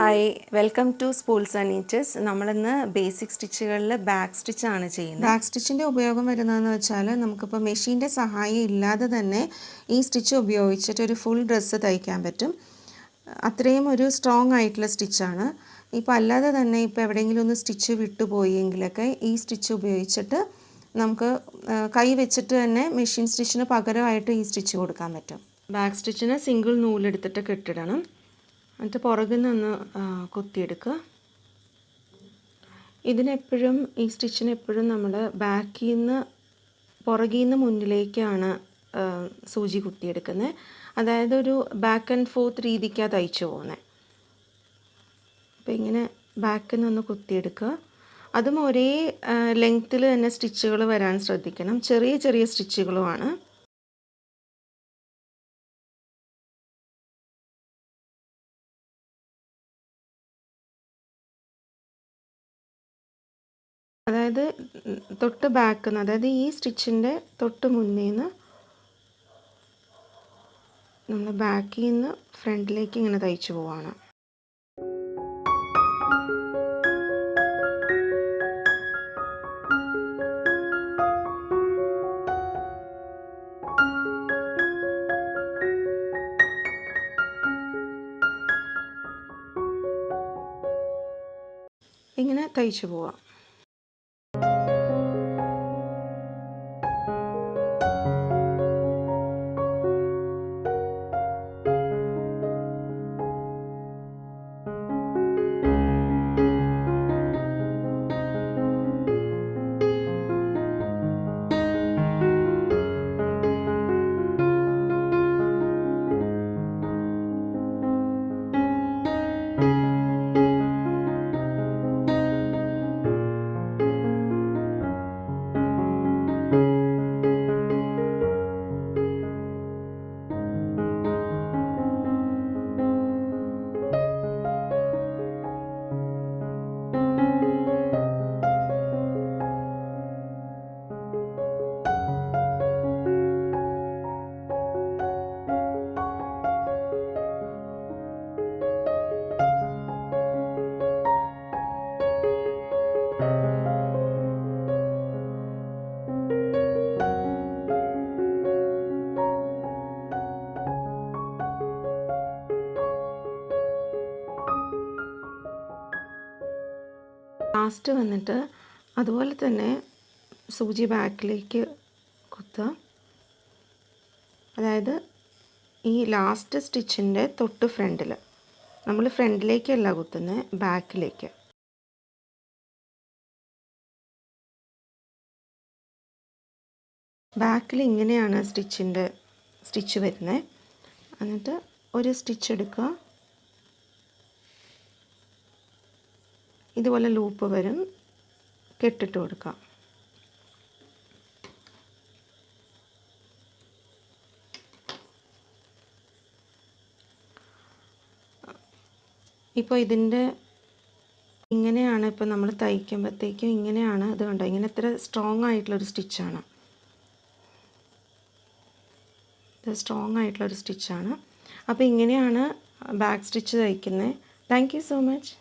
Hi, welcome to spools and niches. നമ്മളിന്ന് basic സ്റ്റിച്ചുകളിൽ back സ്റ്റിച്ചാണ് ചെയ്യുന്നത്. Back സ്റ്റിച്ചിൻ്റെ ഉപയോഗം വരുന്നതെന്ന് വെച്ചാൽ നമുക്കിപ്പോൾ മെഷീൻ്റെ സഹായം ഇല്ലാതെ തന്നെ ഈ സ്റ്റിച്ച് ഉപയോഗിച്ചിട്ട് ഒരു ഫുൾ ഡ്രസ്സ് തയ്ക്കാൻ പറ്റും. അത്രയും ഒരു സ്ട്രോങ് ആയിട്ടുള്ള സ്റ്റിച്ചാണ്. ഇപ്പോൾ അല്ലാതെ തന്നെ ഇപ്പോൾ എവിടെയെങ്കിലും ഒന്ന് സ്റ്റിച്ച് വിട്ടുപോയെങ്കിലൊക്കെ ഈ സ്റ്റിച്ച് ഉപയോഗിച്ചിട്ട് നമുക്ക് കൈ വെച്ചിട്ട് തന്നെ മെഷീൻ സ്റ്റിച്ചിന് പകരമായിട്ട് ഈ സ്റ്റിച്ച് കൊടുക്കാൻ പറ്റും. ബാക്ക് സ്റ്റിച്ചിന് സിംഗിൾ നൂലെടുത്തിട്ട് കെട്ടിടണം. എന്നിട്ട് പുറകിൽ നിന്ന് കുത്തിയെടുക്കുക. ഇതിനെപ്പോഴും ഈ സ്റ്റിച്ചിന് എപ്പോഴും നമ്മൾ ബാക്കിൽ നിന്ന് പുറകിൽ നിന്ന് മുന്നിലേക്കാണ് സൂചി കുത്തിയെടുക്കുന്നത്. അതായത് ഒരു ബാക്ക് ആൻഡ് ഫോർത്ത് രീതിക്കാണ് തയ്ച്ചു പോകുന്നത്. അപ്പോൾ ഇങ്ങനെ ബാക്കിൽ നിന്ന് കുത്തിയെടുക്കുക. അതും ഒരേ ലെങ്ത്തിൽ തന്നെ സ്റ്റിച്ചുകൾ വരാൻ ശ്രദ്ധിക്കണം. ചെറിയ ചെറിയ സ്റ്റിച്ചുകളുമാണ്. അതായത് തൊട്ട് ബാക്കിൽ നിന്ന്, അതായത് ഈ സ്റ്റിച്ചിൻ്റെ തൊട്ട് മുന്നിൽ നിന്ന് നമ്മൾ ബാക്കിൽ നിന്ന് ഫ്രണ്ടിലേക്ക് ഇങ്ങനെ തയ്ച്ചു പോവാണ്. ഇങ്ങനെ തയ്ച്ചു പോവാം. ലാസ്റ്റ് വന്നിട്ട് അതുപോലെ തന്നെ സൂചി ബാക്കിലേക്ക് കുത്തുക. അതായത് ഈ ലാസ്റ്റ് സ്റ്റിച്ചിൻ്റെ തൊട്ട് ഫ്രണ്ടിൽ, നമ്മൾ ഫ്രണ്ടിലേക്കല്ല കുത്തുന്നത്, ബാക്കിലേക്ക്. ബാക്കിൽ ഇങ്ങനെയാണ് സ്റ്റിച്ച് വരുന്നത്. എന്നിട്ട് ഒരു സ്റ്റിച്ച് എടുക്കുക. ഇതുപോലെ ലൂപ്പ് വരും, കെട്ടിട്ട് കൊടുക്കാം. ഇപ്പോൾ ഇതിൻ്റെ ഇങ്ങനെയാണ്. ഇപ്പോൾ നമ്മൾ തയ്ക്കുമ്പോഴത്തേക്കും ഇങ്ങനെയാണ്. ഇത് കണ്ടോ, ഇങ്ങനെ ഇത്ര സ്ട്രോങ് ആയിട്ടുള്ളൊരു സ്റ്റിച്ചാണ്. ഇത് സ്ട്രോങ് ആയിട്ടുള്ളൊരു സ്റ്റിച്ചാണ്. അപ്പോൾ ഇങ്ങനെയാണ് ബാക്ക് സ്റ്റിച്ച് തയ്ക്കുന്നത്. Thank you so much.